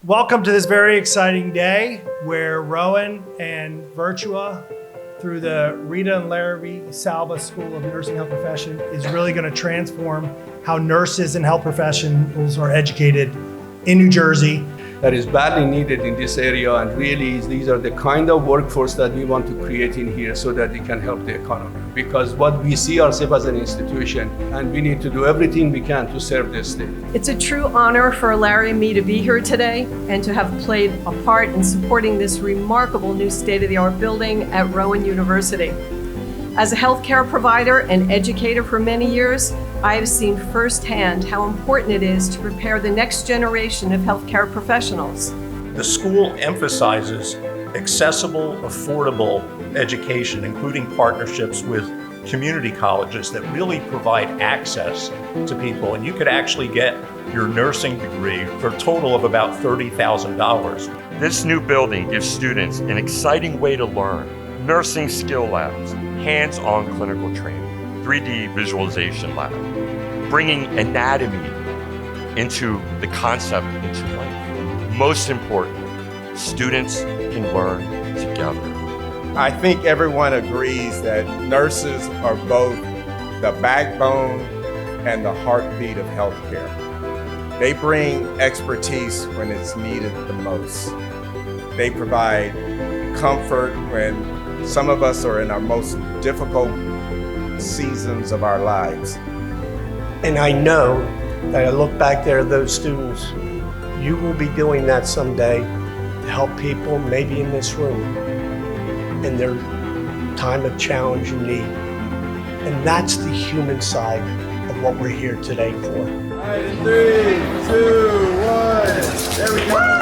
Welcome to this very exciting day where Rowan and Virtua, through the Rita and Larry Salva School of Nursing Health Profession, is really going to transform how nurses and health professionals are educated in New Jersey. That is badly needed in this area, and really these are the kind of workforce that we want to create in here so that it can help the economy. Because what we see ourselves as an institution, and we need to do everything we can to serve the state. It's a true honor for Larry and me to be here today and to have played a part in supporting this remarkable new state-of-the-art building at Rowan University. As a healthcare provider and educator for many years, I have seen firsthand how important it is to prepare the next generation of healthcare professionals. The school emphasizes accessible, affordable education, including partnerships with community colleges that really provide access to people. And you could actually get your nursing degree for a total of about $30,000. This new building gives students an exciting way to learn: nursing skill labs, hands-on clinical training, 3D visualization lab, bringing anatomy into the concept into life. Most importantly, students can learn together. I think everyone agrees that nurses are both the backbone and the heartbeat of healthcare. They bring expertise when it's needed the most. They provide comfort when some of us are in our most difficult seasons of our lives. And I know that I look back there at those students, you will be doing that someday to help people, maybe in this room, in their time of challenge and need. And that's the human side of what we're here today for. 3, 2, 1, there we go.